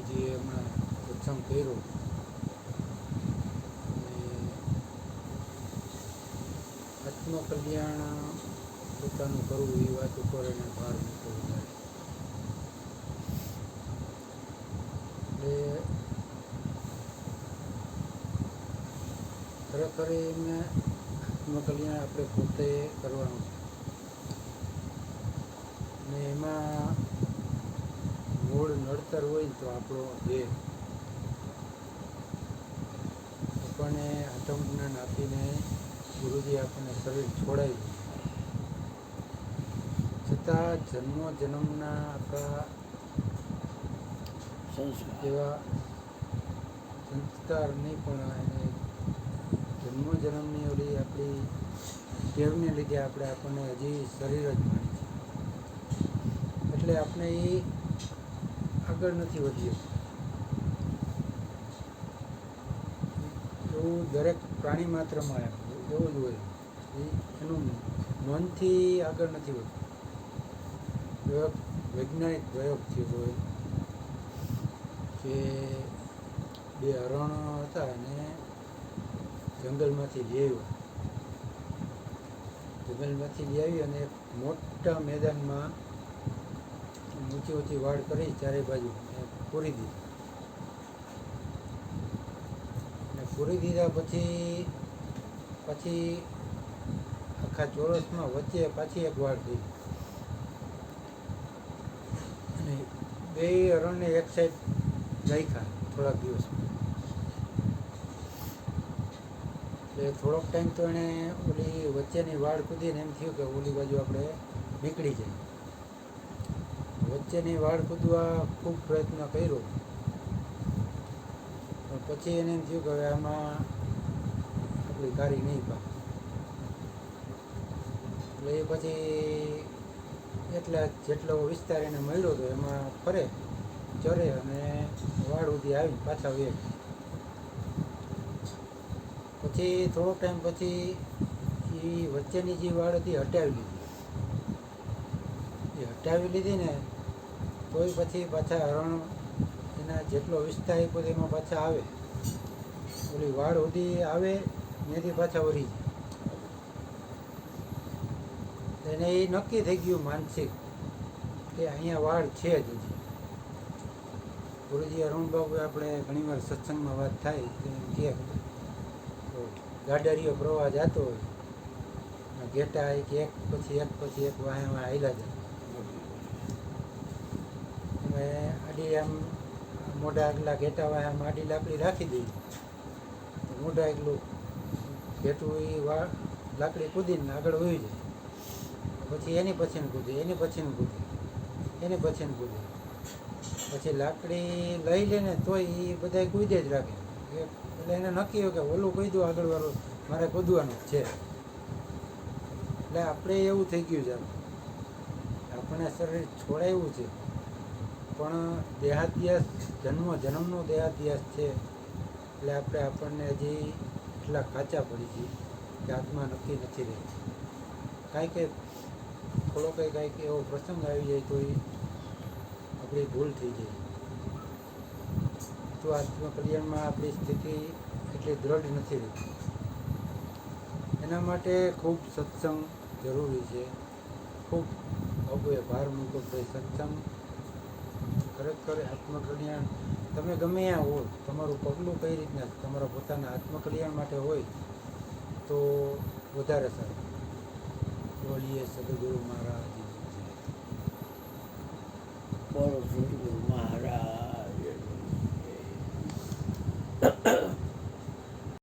ગુરુજીએ હમણાં સત્સંગ કર્યો આત્મકલ્યાણ પોતાનું કરવું એ વાત ઉપર એને ભાર મૂક્યો વધારે. એટલે ખરેખર એમને આત્મકલ્યાણ આપણે પોતે કરવાનું છે ને એમાં મૂળ નડતર હોય તો આપણો દેહ આપણને આત્મજ્ઞાન આપીને ગુરુજી આપણને શરીર છોડાવી છતાં જન્મના આપણા એવા સંસ્કાર નહીં પણ એને જન્મની ઓલી આપણી ટેવને લીધે આપણને હજી શરીર જ મળે છે એટલે આપણે એ આગળ નથી વધ્યો. એવું દરેક પ્રાણી માત્રમાં એવું જ હોય એનું મનથી આગળ નથી વધતું. વૈજ્ઞાનિક પ્રયોગ થયો હોય કે બે હરણ હતા અને જંગલમાંથી લઈ આવી અને એક મોટા મેદાનમાં ઊંચી ઊંચી વાડ કરી ચારે બાજુ પૂરી દીધી. અને પૂરી દીધા પછી આખા ચોરસમાં વચ્ચે પાછી એક વાડ કરી અને બે હરણને એક સાઈડ રાખ્યા થોડાક દિવસ. એટલે થોડોક ટાઈમ તો એણે ઓલી વચ્ચેની વાડ કૂદીને એમ થયું કે ઓલી બાજુ આપણે નીકળી જાય. વચ્ચેની વાડ કૂદવા ખૂબ પ્રયત્ન કર્યો પણ પછી એને એમ થયું કે હવે આમાં આપણી કારી નહીં પાકે. એટલે એ પછી જેટલો વિસ્તાર એને મળ્યો હતો એમાં ફરે ચરે અને વાડ સુધી આવી પાછા વેગ. પછી થોડો ટાઈમ પછી એ વચ્ચેની જે વાડ હતી હટાવી લીધી ને તોય પછી પાછા હરણ એના જેટલો વિસ્તાર આપ્યો એમાં પાછા આવે ઓલી વાડ સુધી આવે ત્યાંથી પાછા વળી જાય. એને એ નક્કી થઈ ગયું માનસિક કે અહીંયા વાડ છે જ હજી. ગુરુજી અરુણબાબુ આપણે ઘણીવાર સત્સંગમાં વાત થાય કે ગાડારીઓ પ્રવાહ જતો હોય ઘેટા કે એક પછી એક વાહે આવેલા જાય આડી આમ મોઢા આગલા ઘેટા વાહે આમ આડી લાકડી રાખી દઈએ મોઢા એકલું ઘેટું એ લાકડી કૂદીને આગળ વહી જાય. પછી એની પછીને કૂદે પછી લાકડી લઈ લે ને તોય એ બધા કૂદે જ રાખે. એટલે એને નક્કી હોય કે ઓલું કૂદ્યું આગળ વાળું મારે કૂદવાનું છે. એટલે આપણે એવું થઈ ગયું છે આપણને શરીર છોડાયું છે પણ દેહાદ્યાસ જન્મનો દેહાદ્યાસ છે. એટલે આપણને હજી એટલા કાચા પડી છે કે આત્મા નક્કી નથી રહેતી. કાંઈક એવો પ્રસંગ આવી જાય તો એ આપણી ભૂલ થઈ જાય તો આત્મકલ્યાણમાં આપણી સ્થિતિ એટલી દ્રઢ નથી રહેતી. એના માટે ખૂબ સત્સંગ જરૂરી છે. ખૂબ બાબુએ ભાર મૂકો તો સત્સંગ ખરેખર આત્મકલ્યાણ તમે ગમે ત્યાં હો તમારું પગલું કઈ રીતના તમારા પોતાના આત્મકલ્યાણ માટે હોય તો વધારે સારું. બોલીએ સદગુરુ મહારાજ. બોલો સદગુરુ મહારાજ.